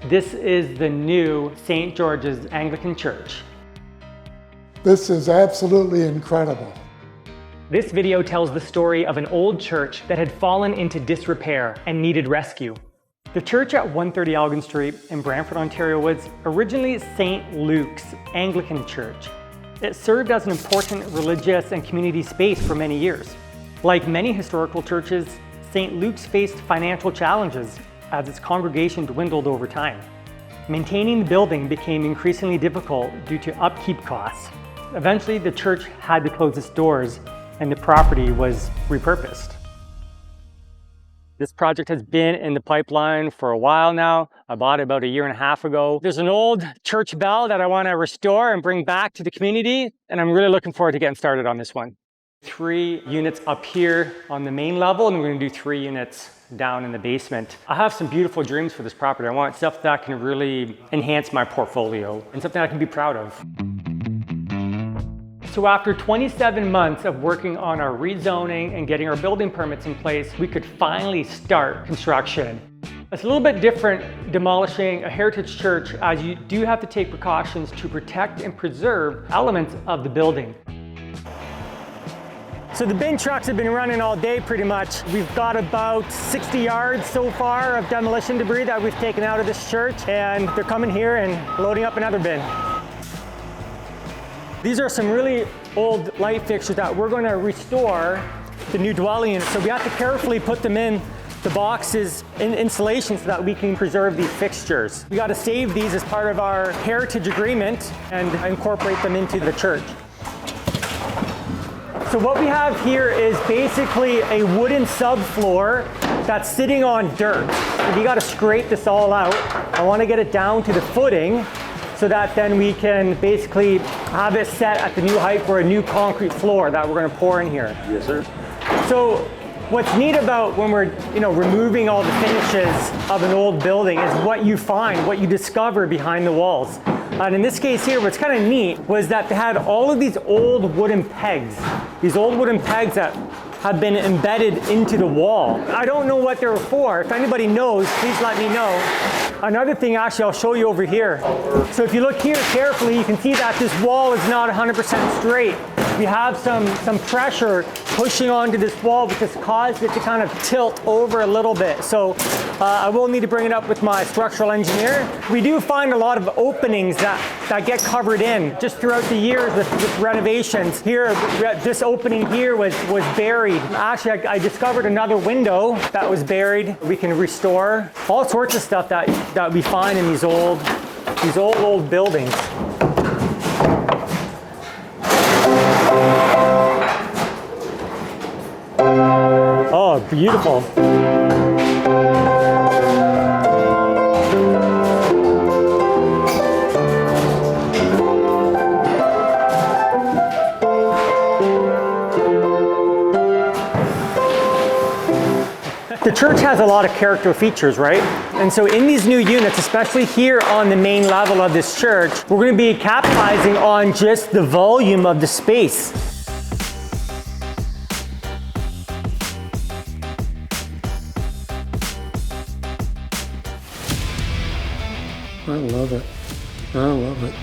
This is the new St. George's Anglican Church. This is absolutely incredible. This video tells the story of an old church that had fallen into disrepair and needed rescue. The church at 130 Elgin Street in Brantford, Ontario was originally St. Luke's Anglican Church. It served as an important religious and community space for many years. Like many historical churches, St. Luke's faced financial challenges as its congregation dwindled over time. Maintaining the building became increasingly difficult due to upkeep costs. Eventually, the church had to close its doors and the property was repurposed. This project has been in the pipeline for a while now. I bought it about a year and a half ago. There's an old church bell that I want to restore and bring back to the community, and I'm really looking forward to getting started on this one. 3 units up here on the main level, and we're going to do 3 units down in the basement. I have some beautiful dreams for this property. I want stuff that can really enhance my portfolio and something I can be proud of. So after 27 months of working on our rezoning and getting our building permits in place, we could finally start construction. It's a little bit different demolishing a heritage church, as you do have to take precautions to protect and preserve elements of the building. So the bin trucks have been running all day pretty much. We've got about 60 yards so far of demolition debris that we've taken out of this church, and they're coming here and loading up another bin. These are some really old light fixtures that we're going to restore the new dwelling unit. So we have to carefully put them in the boxes in insulation so that we can preserve these fixtures. We got to save these as part of our heritage agreement and incorporate them into the church. So what we have here is basically a wooden subfloor that's sitting on dirt. We got to scrape this all out. I want to get it down to the footing so that then we can basically have it set at the new height for a new concrete floor that we're going to pour in here. Yes, sir. So what's neat about when we're removing all the finishes of an old building is what you find, what you discover behind the walls. And in this case here, what's kind of neat was that they had all of these old wooden pegs. These old wooden pegs that have been embedded into the wall. I don't know what they're for. If anybody knows, please let me know. Another thing, actually, I'll show you over here. So if you look here carefully, you can see that this wall is not 100% straight. We have some pressure pushing onto this wall, which has caused it to kind of tilt over a little bit. So I will need to bring it up with my structural engineer. We do find a lot of openings that get covered in just throughout the years with renovations. Here, this opening here was buried. Actually, I discovered another window that was buried. We can restore all sorts of stuff that we find in these old buildings. Oh, beautiful. The church has a lot of character features, right? And so in these new units, especially here on the main level of this church, we're going to be capitalizing on just the volume of the space. I love it. I love it.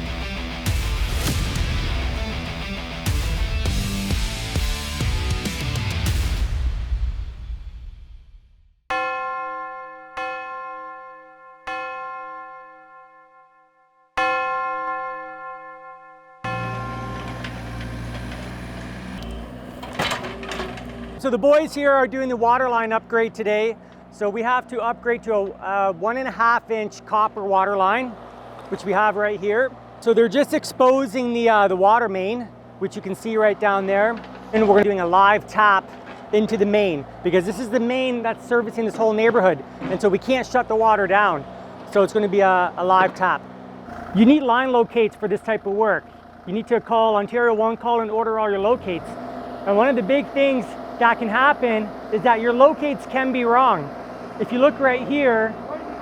So the boys here are doing the water line upgrade today. So we have to upgrade to a 1.5-inch copper water line, which we have right here. So they're just exposing the water main, which you can see right down there. And we're doing a live tap into the main, because this is the main that's servicing this whole neighborhood. And so we can't shut the water down. So it's going to be a live tap. You need line locates for this type of work. You need to call Ontario One Call and order all your locates. And one of the big things that can happen is that your locates can be wrong. If you look right here,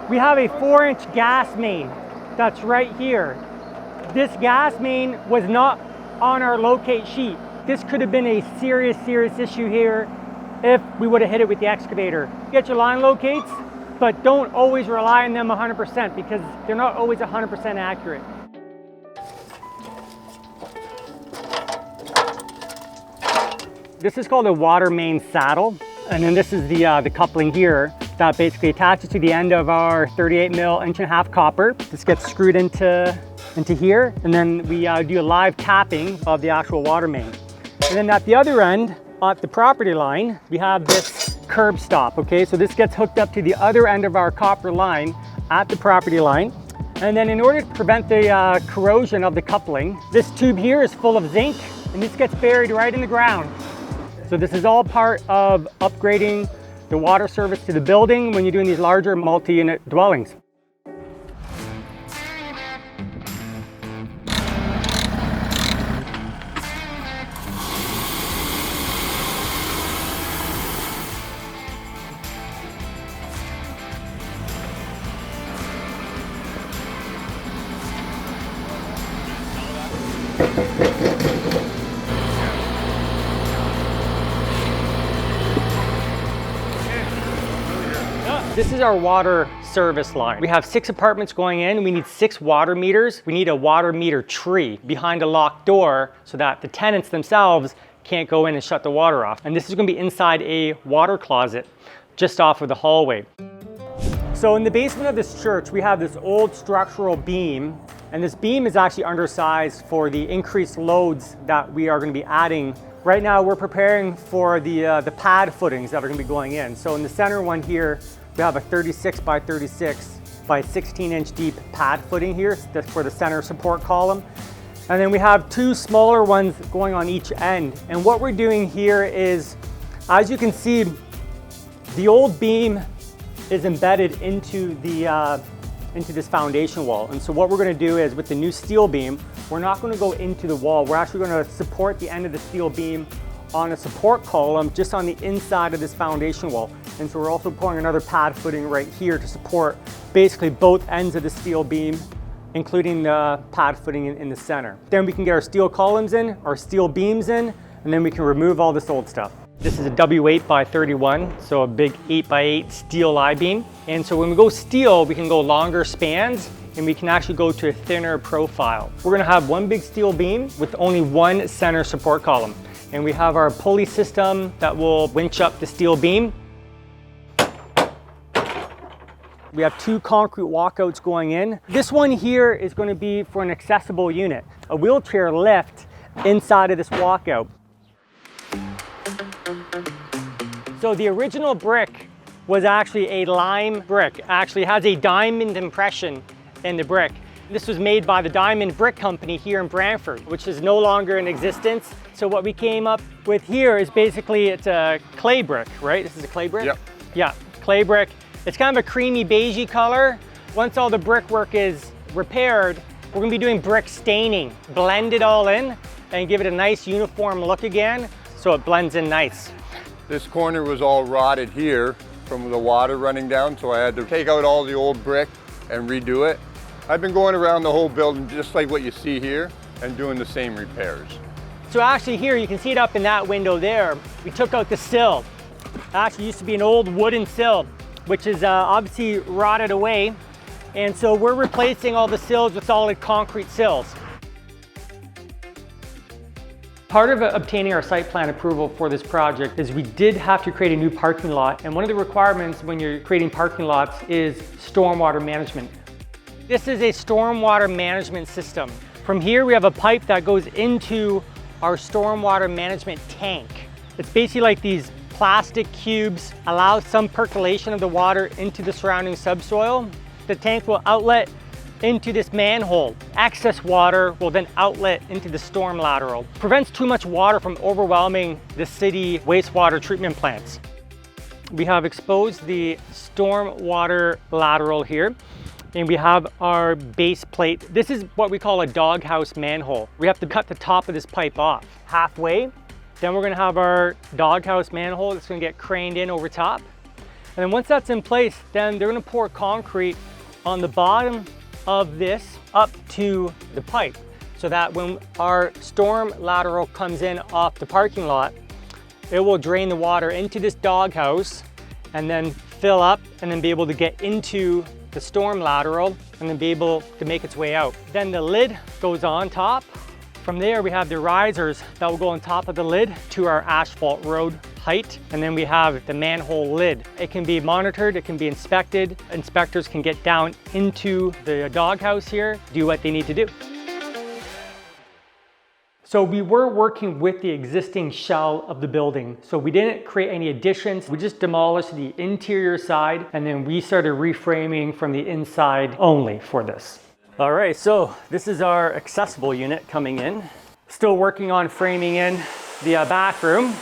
we have a 4-inch gas main that's right here. This gas main was not on our locate sheet. This could have been a serious issue here if we would have hit it with the excavator. Get your line locates, but don't always rely on them 100% because they're not always 100% accurate. This is called a water main saddle, and then this is the coupling here that basically attaches to the end of our 38 mil 1.5" copper. This gets screwed into here, and then we do a live tapping of the actual water main. And then at the other end, at the property line, we have this curb stop, okay? So this gets hooked up to the other end of our copper line at the property line. And then in order to prevent the corrosion of the coupling, this tube here is full of zinc, and this gets buried right in the ground. So this is all part of upgrading the water service to the building when you're doing these larger multi-unit dwellings. This is our water service line. We have 6 apartments going in. We need 6 water meters. We need a water meter tree behind a locked door so that the tenants themselves can't go in and shut the water off. And this is going to be inside a water closet just off of the hallway. So in the basement of this church, we have this old structural beam, and this beam is actually undersized for the increased loads that we are going to be adding. Right now we're preparing for the pad footings that are going to be going in. So in the center one here, we have a 36 by 36 by 16-inch deep pad footing here. That's for the center support column. And then we have 2 smaller ones going on each end. And what we're doing here is, as you can see, the old beam is embedded into this foundation wall. And so what we're going to do is, with the new steel beam, we're not going to go into the wall. We're actually going to support the end of the steel beam on a support column just on the inside of this foundation wall. And so we're also pouring another pad footing right here to support basically both ends of the steel beam, including the pad footing in the center. Then we can get our steel columns in, our steel beams in, and then we can remove all this old stuff. This is a W8 by 31, so a big 8 by 8 steel I-beam. And so when we go steel, we can go longer spans, and we can actually go to a thinner profile. We're gonna have one big steel beam with only one center support column. And we have our pulley system that will winch up the steel beam. We have 2 concrete walkouts going in. This one here is going to be for an accessible unit, a wheelchair lift inside of this walkout. So the original brick was actually a lime brick. It actually has a diamond impression in the brick. This was made by the Diamond Brick Company here in Brantford, which is no longer in existence. So what we came up with here is basically, it's a clay brick, right? This is a clay brick? Yep. Yeah, clay brick. It's kind of a creamy beigey color. Once all the brickwork is repaired, we're gonna be doing brick staining, blend it all in and give it a nice uniform look again so it blends in nice. This corner was all rotted here from the water running down, so I had to take out all the old brick and redo it. I've been going around the whole building just like what you see here and doing the same repairs. So actually here, you can see it up in that window there. We took out the sill. It actually used to be an old wooden sill, which is obviously rotted away. And so we're replacing all the sills with solid concrete sills. Part of obtaining our site plan approval for this project is we did have to create a new parking lot. And one of the requirements when you're creating parking lots is stormwater management. This is a stormwater management system. From here, we have a pipe that goes into our stormwater management tank. It's basically like these plastic cubes, allows some percolation of the water into the surrounding subsoil. The tank will outlet into this manhole. Excess water will then outlet into the storm lateral. Prevents too much water from overwhelming the city wastewater treatment plants. We have exposed the storm water lateral here, and we have our base plate. This is what we call a doghouse manhole. We have to cut the top of this pipe off halfway. Then we're gonna have our doghouse manhole that's gonna get craned in over top. And then once that's in place, then they're gonna pour concrete on the bottom of this up to the pipe, so that when our storm lateral comes in off the parking lot, it will drain the water into this doghouse and then fill up and then be able to get into the storm lateral and then be able to make its way out. Then the lid goes on top. From there, we have the risers that will go on top of the lid to our asphalt road height. And then we have the manhole lid. It can be monitored, it can be inspected. Inspectors can get down into the doghouse here, do what they need to do. So we were working with the existing shell of the building. So we didn't create any additions. We just demolished the interior side and then we started reframing from the inside only for this. All right, so this is our accessible unit coming in. Still working on framing in the bathroom.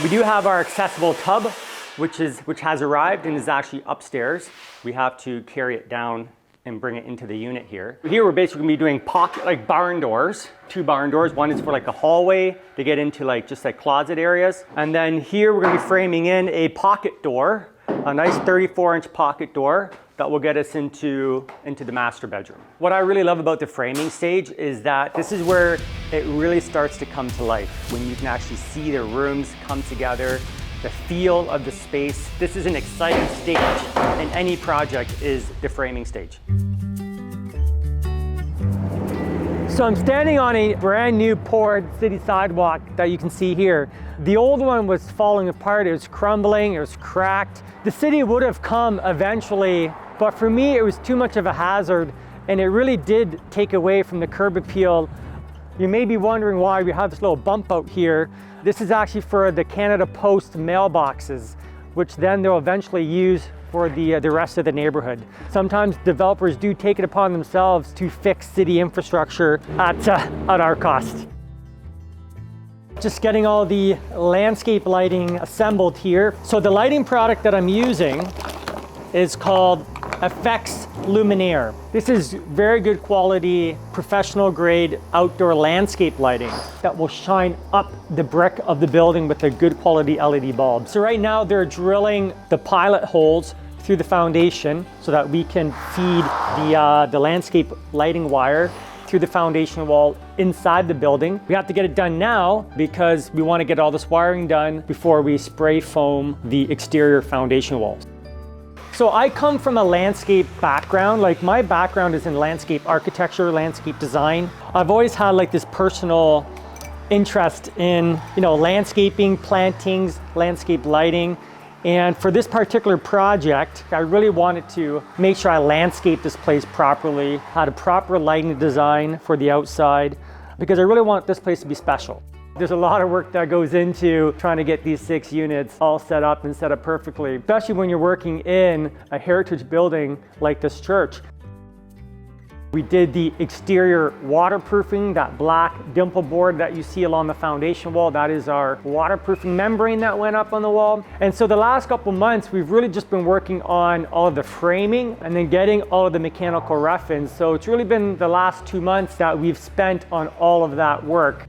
We do have our accessible tub, which has arrived and is actually upstairs. We have to carry it down and bring it into the unit here. Here we're basically gonna be doing pocket, like barn doors, 2 barn doors. One is for like a hallway to get into like just like closet areas. And then here we're gonna be framing in a pocket door, a nice 34-inch pocket door that will get us into the master bedroom. What I really love about the framing stage is that this is where it really starts to come to life, when you can actually see the rooms come together, the feel of the space. This is an exciting stage in any project, is the framing stage. So I'm standing on a brand new poured city sidewalk that you can see here. The old one was falling apart, it was crumbling, it was cracked. The city would have come eventually, but for me it was too much of a hazard and it really did take away from the curb appeal. You may be wondering why we have this little bump out here. This is actually for the Canada Post mailboxes, which then they'll eventually use for the rest of the neighborhood. Sometimes developers do take it upon themselves to fix city infrastructure at our cost. Just getting all the landscape lighting assembled here. So the lighting product that I'm using is called Effects Luminaire. This is very good quality, professional grade outdoor landscape lighting that will shine up the brick of the building with a good quality LED bulb. So right now they're drilling the pilot holes through the foundation so that we can feed the landscape lighting wire through the foundation wall inside the building. We have to get it done now because we want to get all this wiring done before we spray foam the exterior foundation walls. So I come from a landscape background. Like my background is in landscape architecture, landscape design. I've always had like this personal interest in, landscaping, plantings, landscape lighting. And for this particular project, I really wanted to make sure I landscaped this place properly, had a proper lighting design for the outside, because I really want this place to be special. There's a lot of work that goes into trying to get these 6 units all set up and set up perfectly, especially when you're working in a heritage building like this church. We did the exterior waterproofing, that black dimple board that you see along the foundation wall. That is our waterproofing membrane that went up on the wall. And so the last couple months, we've really just been working on all of the framing and then getting all of the mechanical rough-ins. So it's really been the last 2 months that we've spent on all of that work.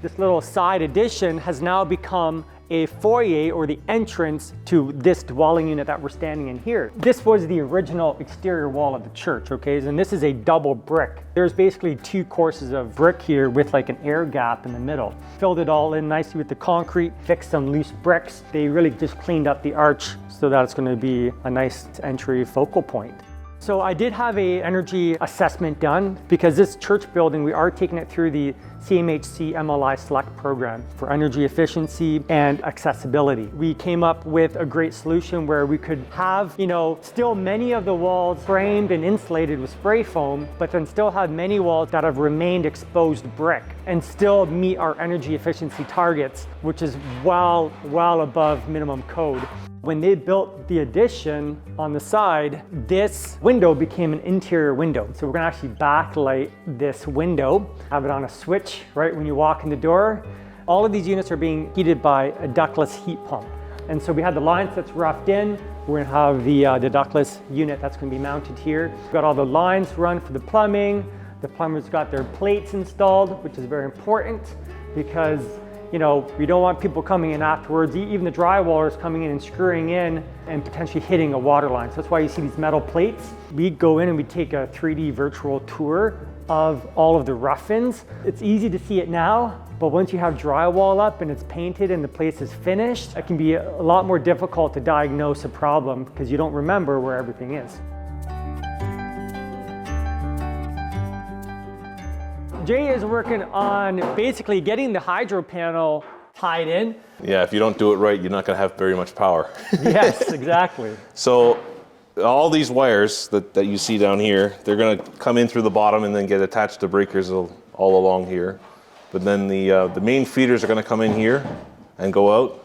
This little side addition has now become a foyer, or the entrance to this dwelling unit that we're standing in here. This was the original exterior wall of the church, okay? And this is a double brick. There's basically 2 courses of brick here with like an air gap in the middle. Filled it all in nicely with the concrete, fixed some loose bricks. They really just cleaned up the arch so that it's gonna be a nice entry focal point. So I did have an energy assessment done because this church building, we are taking it through the CMHC MLI Select program for energy efficiency and accessibility. We came up with a great solution where we could have, still many of the walls framed and insulated with spray foam, but then still have many walls that have remained exposed brick and still meet our energy efficiency targets, which is well above minimum code. When they built the addition on the side, this window became an interior window. So we're gonna actually backlight this window, have it on a switch right when you walk in the door. All of these units are being heated by a ductless heat pump. And so we had the lines that's roughed in. We're gonna have the ductless unit that's gonna be mounted here. We've got all the lines run for the plumbing. The plumber's got their plates installed, which is very important because You know, we don't want people coming in afterwards, even the drywallers coming in and screwing in and potentially hitting a water line. So that's why you see these metal plates. We go in and we take a 3D virtual tour of all of the rough-ins. It's easy to see it now, but once you have drywall up and it's painted and the place is finished, it can be a lot more difficult to diagnose a problem because you don't remember where everything is. Jay is working on basically getting the hydro panel tied in. Yeah, if you don't do it right, you're not going to have very much power. Yes, exactly. So all these wires that you see down here, they're going to come in through the bottom and then get attached to breakers all along here. But then the main feeders are going to come in here and go out.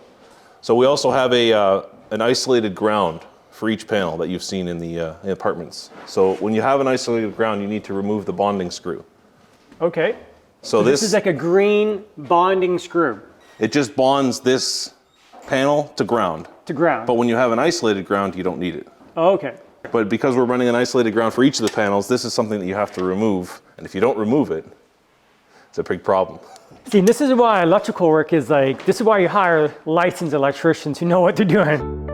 So we also have an isolated ground for each panel that you've seen in the apartments. So when you have an isolated ground, you need to remove the bonding screw. Okay. So this is like a green bonding screw. It just bonds this panel to ground. To ground. But when you have an isolated ground, you don't need it. Oh, okay. But because we're running an isolated ground for each of the panels, this is something that you have to remove. And if you don't remove it, it's a big problem. See, this is why electrical work is like, this is why you hire licensed electricians who know what they're doing.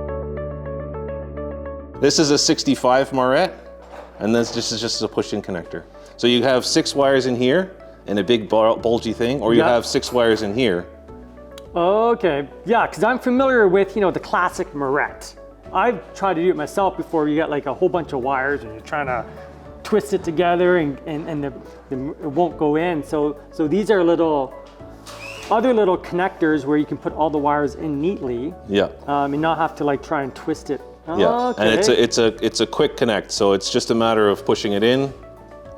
This is a 65 Marette, and this is just a push-in connector. So you have 6 wires in here and a big bulgy thing, or you have 6 wires in here. Okay, yeah, because I'm familiar with, the classic Marette. I've tried to do it myself before. You got like a whole bunch of wires and you're trying to twist it together and it won't go in. So these are other little connectors where you can put all the wires in neatly. Yeah. And not have to like try and twist it. Yeah, Okay. and it's a quick connect, so it's just a matter of pushing it in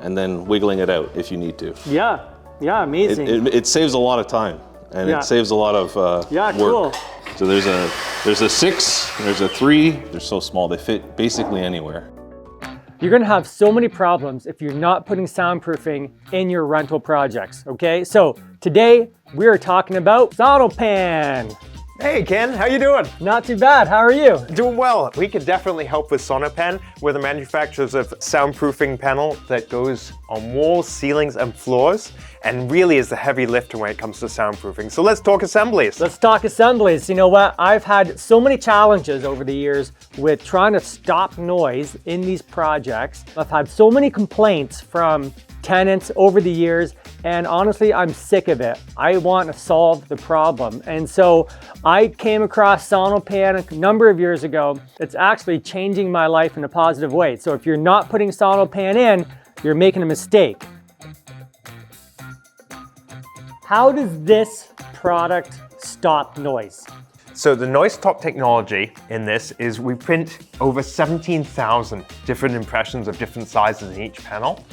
and then wiggling it out if you need to. Yeah, amazing. It saves a lot of time, and it saves a lot of work. Cool. So there's a 6, there's a 3. They're so small, they fit basically anywhere. You're gonna have so many problems if you're not putting soundproofing in your rental projects, okay? So today we're talking about SonoPan. Hey Ken, how you doing? Not too bad, how are you? Doing well. We could definitely help with SonoPan. We're the manufacturers of soundproofing panel that goes on walls, ceilings, and floors, and really is the heavy lifter when it comes to soundproofing. So let's talk assemblies. Let's talk assemblies. You know what? I've had so many challenges over the years with trying to stop noise in these projects. I've had so many complaints from tenants over the years, and honestly, I'm sick of it. I want to solve the problem. And so I came across SonoPan a number of years ago. It's actually changing my life in a positive way. So if you're not putting SonoPan in, you're making a mistake. How does this product stop noise? So the noise stop technology in this is we print over 17,000 different impressions of different sizes in each panel.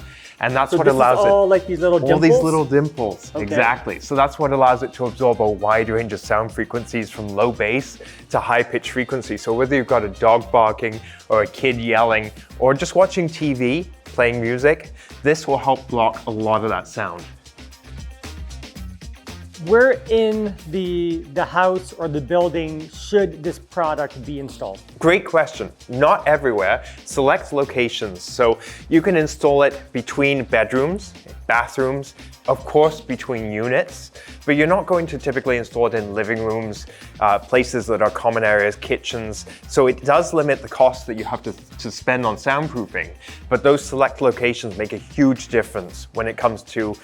And that's what allows it. All like these little dimples? All these little dimples, Okay. exactly. So that's what allows it to absorb a wide range of sound frequencies from low bass to high pitch frequency. So whether you've got a dog barking or a kid yelling or just watching TV, playing music, this will help block a lot of that sound. Where in the house or the building should this product be installed? Great question. Not everywhere. Select locations. So you can install it between bedrooms, bathrooms, of course between units, but you're not going to typically install it in living rooms, places that are common areas, kitchens. So it does limit the cost that you have to spend on soundproofing, but those select locations make a huge difference when it comes to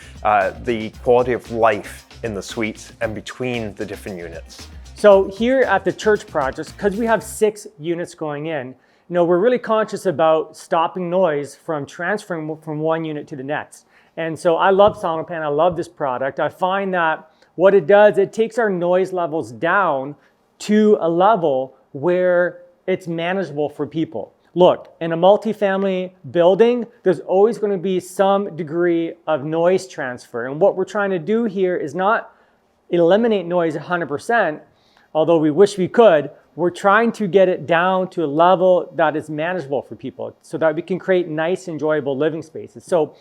the quality of life in the suites and between the different units. So here at the church projects, because we have 6 units going in, we're really conscious about stopping noise from transferring from one unit to the next. And so I love SonoPan, I love this product. I find that what it does, it takes our noise levels down to a level where it's manageable for people. Look, in a multifamily building, there's always going to be some degree of noise transfer. And what we're trying to do here is not eliminate noise 100%, although we wish we could. We're trying to get it down to a level that is manageable for people so that we can create nice, enjoyable living spaces. So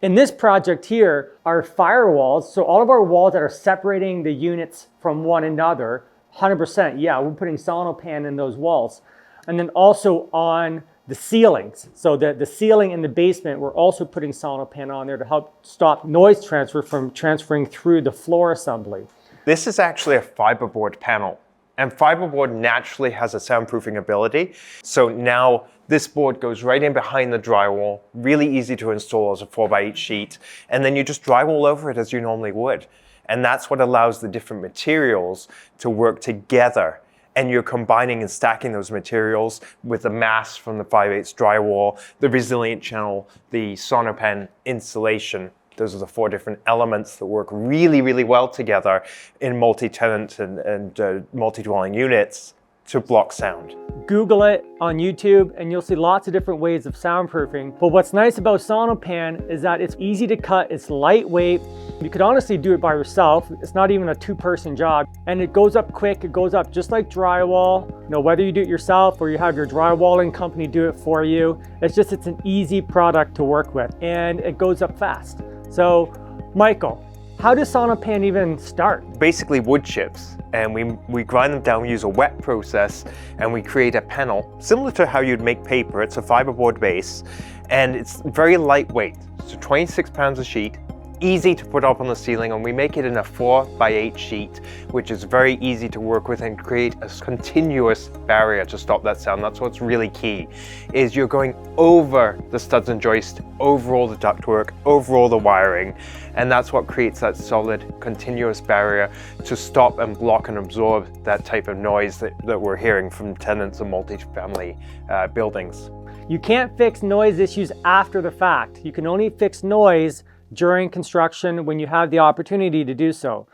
in this project here, our firewalls, so all of our walls that are separating the units from one another, 100%, yeah, we're putting SonoPan in those walls. And then also on the ceilings. So the ceiling in the basement, we're also putting SonoPan on there to help stop noise transfer from transferring through the floor assembly. This is actually a fiberboard panel. And fiberboard naturally has a soundproofing ability. So now this board goes right in behind the drywall, really easy to install as a 4x8 sheet. And then you just drywall over it as you normally would. And that's what allows the different materials to work together. And you're combining and stacking those materials with the mass from the 5/8 drywall, the resilient channel, the Sonopan insulation. Those are the 4 different elements that work really, really well together in multi-tenant and multi-dwelling units to block sound. Google it on YouTube and you'll see lots of different ways of soundproofing. But what's nice about Sonopan is that it's easy to cut, it's lightweight. You could honestly do it by yourself. It's not even a 2-person job. And it goes up quick, it goes up just like drywall. You know, whether you do it yourself or you have your drywalling company do it for you, it's an easy product to work with and it goes up fast. So, Michael, how does Sonopan even start? Basically wood chips, and we grind them down, we use a wet process, and we create a panel similar to how you'd make paper. It's a fiberboard base, and it's very lightweight. So 26 pounds a sheet, easy to put up on the ceiling, and we make it in a 4x8 sheet, which is very easy to work with and create a continuous barrier to stop that sound. That's what's really key, is you're going over the studs and joist, over all the ductwork, over all the wiring, and that's what creates that solid, continuous barrier to stop and block and absorb that type of noise that we're hearing from tenants and multi-family buildings. You can't fix noise issues after the fact. You can only fix noise during construction when you have the opportunity to do so.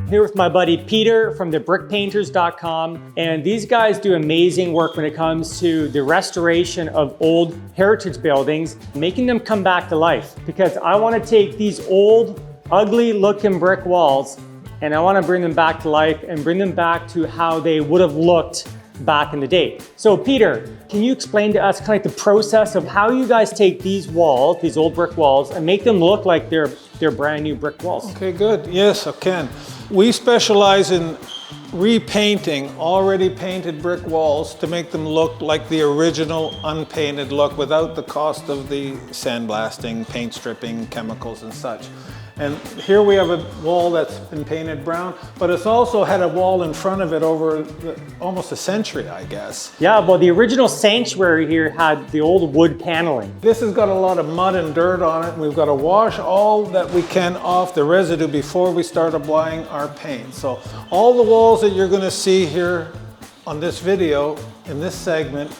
Here with my buddy Peter from the brickpainters.com, and these guys do amazing work when it comes to the restoration of old heritage buildings, making them come back to life. Because I want to take these old, ugly looking brick walls and I want to bring them back to life and bring them back to how they would have looked back in the day. So Peter, can you explain to us kind of the process of how you guys take these walls, these old brick walls, and make them look like they're brand new brick walls? Okay, good. Yes, I can. We specialize in repainting already painted brick walls to make them look like the original unpainted look without the cost of the sandblasting, paint stripping, chemicals and such. And here we have a wall that's been painted brown, but it's also had a wall in front of it over almost a century, I guess. Yeah, well, the original sanctuary here had the old wood paneling. This has got a lot of mud and dirt on it, and we've got to wash all that we can off the residue before we start applying our paint. So all the walls that you're going to see here on this video, in this segment,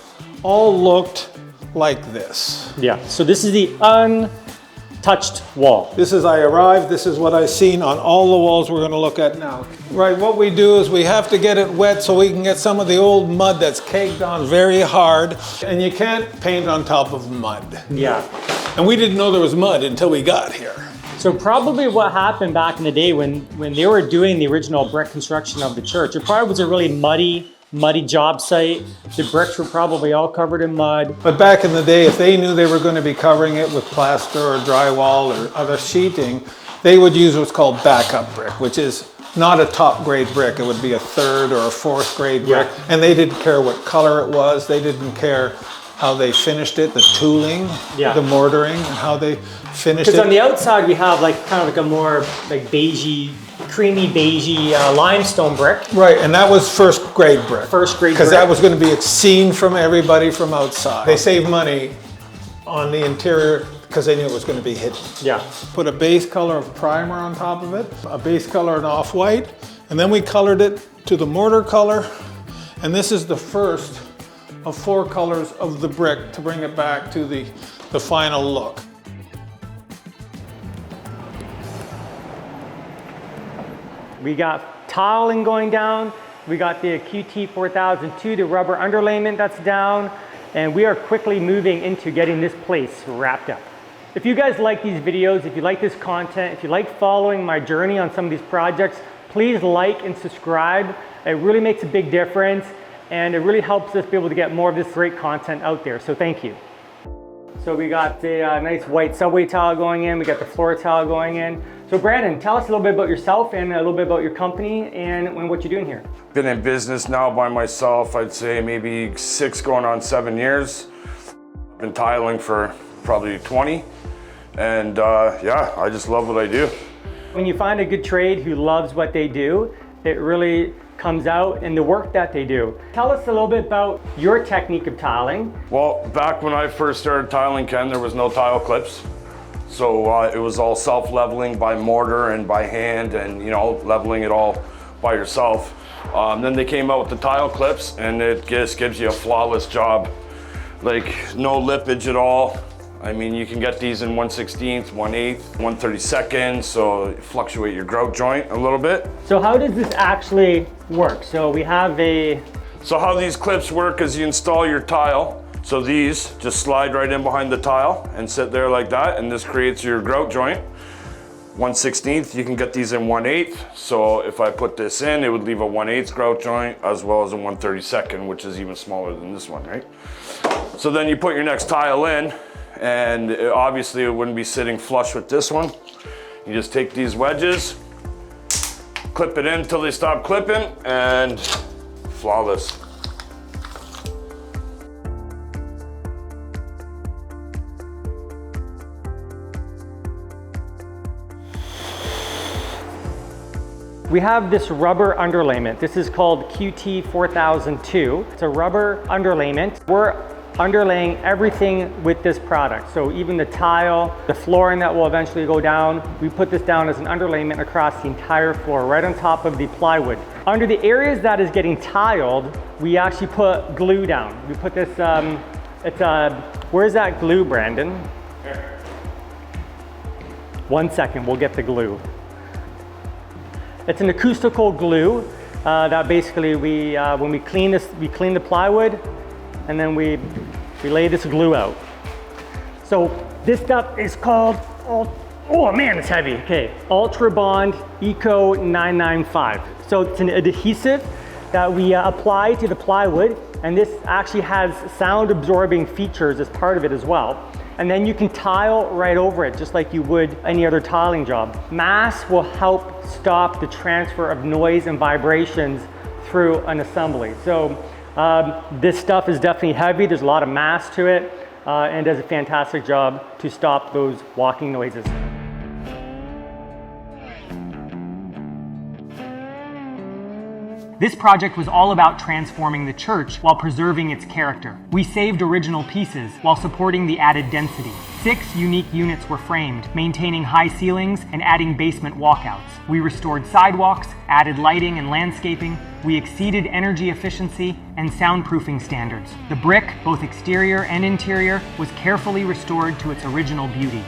all looked like this. Yeah, so this is the untouched wall. This is I arrived, this is what I've seen on all the walls we're going to look at now. Right, what we do is we have to get it wet so we can get some of the old mud that's caked on very hard, and you can't paint on top of mud. Yeah. And we didn't know there was mud until we got here. So probably what happened back in the day when they were doing the original brick construction of the church, it probably was a really muddy job site. The bricks were probably all covered in mud. But back in the day, if they knew they were going to be covering it with plaster or drywall or other sheeting, they would use what's called backup brick, which is not a top grade brick. It would be a 3rd or a 4th grade brick. Yeah. And they didn't care what color it was. They didn't care how they finished it, the tooling, Yeah. the mortaring, and how they finished it. Because on the outside we have like kind of like a more like beigey, creamy beigey limestone brick. Right, and that was 1st grade brick. 1st grade Because brick. that was going to be seen from everybody from outside. They saved money on the interior because they knew it was going to be hidden. Yeah. Put a base color of primer on top of it, a base color in off-white, and then we colored it to the mortar color. And this is the first of 4 colors of the brick to bring it back to the final look. We got tiling going down. We got the QT 4002, the rubber underlayment that's down. And we are quickly moving into getting this place wrapped up. If you guys like these videos, if you like this content, if you like following my journey on some of these projects, please like and subscribe. It really makes a big difference and it really helps us be able to get more of this great content out there. So thank you. So we got the nice white subway tile going in. We got the floor tile going in. So Brandon, tell us a little bit about yourself and a little bit about your company and what you're doing here. Been in business now by myself, I'd say maybe 6 going on 7 years. Been tiling for probably 20. And yeah, I just love what I do. When you find a good trade who loves what they do, it really comes out in the work that they do. Tell us a little bit about your technique of tiling. Well, back when I first started tiling, Ken, there was no tile clips. So it was all self-leveling by mortar and by hand, and you know, leveling it all by yourself. Then they came out with the tile clips, and it just gives you a flawless job. Like no lippage at all. I mean, you can get these in 1/16, 1/8, 1/32, so fluctuate your grout joint a little bit. So how does this actually work? So we have So how these clips work is you install your tile. So these just slide right in behind the tile and sit there like that, and this creates your grout joint. 1/16, you can get these in 1/8. So if I put this in, it would leave a 1/8 grout joint as well as a 1/32, which is even smaller than this one, right? So then you put your next tile in, and obviously it wouldn't be sitting flush with this one. You just take these wedges, clip it in until they stop clipping, and flawless. We have this rubber underlayment. This is called QT 4002. It's a rubber underlayment. We're underlaying everything with this product. So even the tile, the flooring that will eventually go down, we put this down as an underlayment across the entire floor, right on top of the plywood. Under the areas that is getting tiled, we actually put glue down. We put this, where's that glue, Brandon? Here. 1 second, we'll get the glue. It's an acoustical glue that basically when we clean this, we clean the plywood, and then we lay this glue out. So this stuff is called, oh man, it's heavy. Okay, Ultra Bond Eco 995. So it's an adhesive that we apply to the plywood, and this actually has sound absorbing features as part of it as well. And then you can tile right over it, just like you would any other tiling job. Mass will help stop the transfer of noise and vibrations through an assembly. So this stuff is definitely heavy. There's a lot of mass to it, and does a fantastic job to stop those walking noises. This project was all about transforming the church while preserving its character. We saved original pieces while supporting the added density. 6 unique units were framed, maintaining high ceilings and adding basement walkouts. We restored sidewalks, added lighting and landscaping. We exceeded energy efficiency and soundproofing standards. The brick, both exterior and interior, was carefully restored to its original beauty.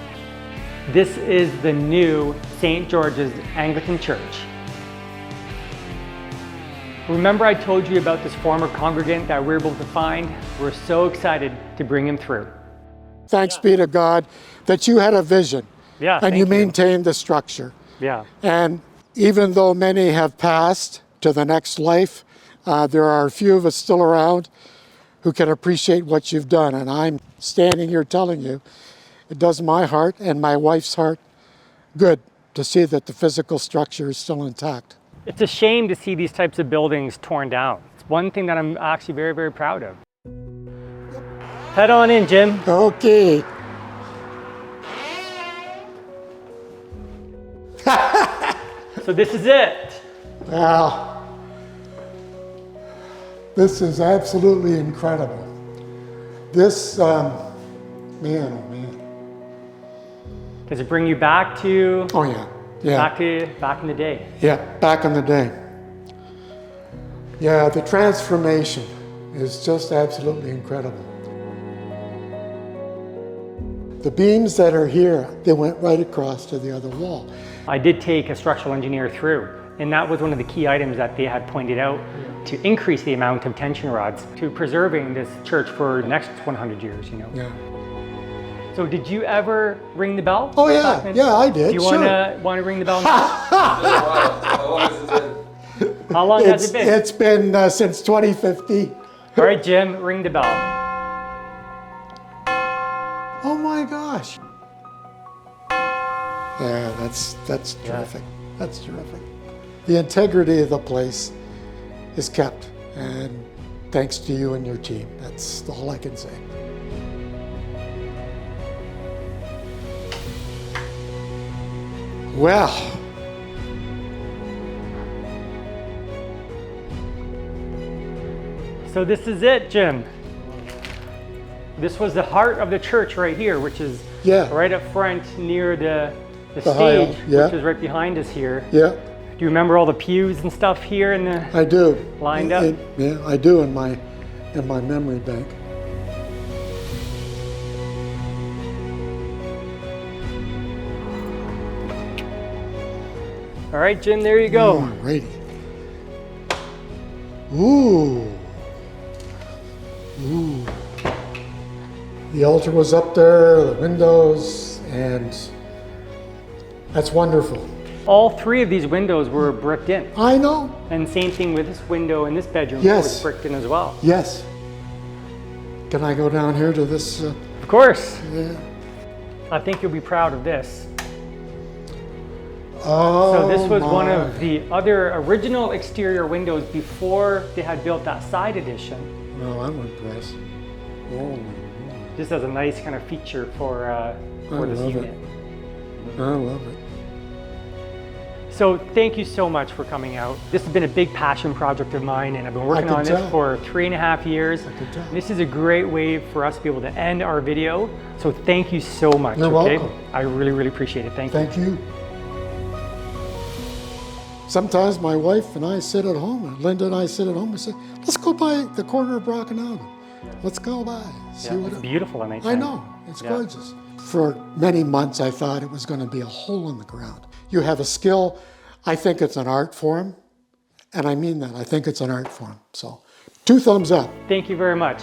This is the new St. George's Anglican Church. Remember I told you about this former congregant that we were able to find? We're so excited to bring him through. Thanks be to God that you had a vision and you maintained the structure. Yeah. And even though many have passed to the next life, there are a few of us still around who can appreciate what you've done. And I'm standing here telling you, it does my heart and my wife's heart good to see that the physical structure is still intact. It's a shame to see these types of buildings torn down. It's one thing that I'm actually very, very proud of. Head on in, Jim. Okay. So this is it. Well, this is absolutely incredible. This, man, oh man. Does it bring you back to? Oh yeah. Yeah. Back in the day. Yeah, back in the day. Yeah, the transformation is just absolutely incredible. The beams that are here, they went right across to the other wall. I did take a structural engineer through, and that was one of the key items that they had pointed out to increase the amount of tension rods to preserving this church for the next 100 years, you know. Yeah. So did you ever ring the bell? Oh yeah, yeah, I did. Do you want to ring the bell now? How long has it been? It's been since 2015. All right, Jim, ring the bell. Oh my gosh. Yeah, that's terrific. That's terrific. The integrity of the place is kept, and thanks to you and your team. That's all I can say. Well, So this is it, Jim. This was the heart of the church right here, which is yeah, right up front near the The high stage, elm, yeah. which is right behind us here. yeah, Do you remember all the pews and stuff here in the I do. lined up? Yeah, I do in my memory bank. All right, Jim, there you go. Alrighty. Ooh. Ooh. The altar was up there, the windows, and that's wonderful. All three of these windows were bricked in. I know. And same thing with this window in this bedroom Yes. was bricked in as well. Yes. Can I go down here to this? Of course. Yeah. I think you'll be proud of this. Oh, So this was one my. of the other original exterior windows before they had built that side addition. Oh, I'm impressed. Oh, Just as a nice kind of feature for this love unit. I love it. So thank you so much for coming out. This has been a big passion project of mine, and I've been working can on this tell. for 3.5 years. can tell. This is a great way for us to be able to end our video. So thank you so much. You're okay? welcome. I really, really appreciate it. Thank you. Thank you. Sometimes my wife and I sit at home, and Linda and I sit at home and say, let's go by the corner of Brockenham. Let's go by, see what It's it. beautiful at nighttime. I know, it's gorgeous. For many months, I thought it was going to be a hole in the ground. You have a skill. I think it's an art form, and I mean that. I think it's an art form. So, 2 thumbs up. Thank you very much.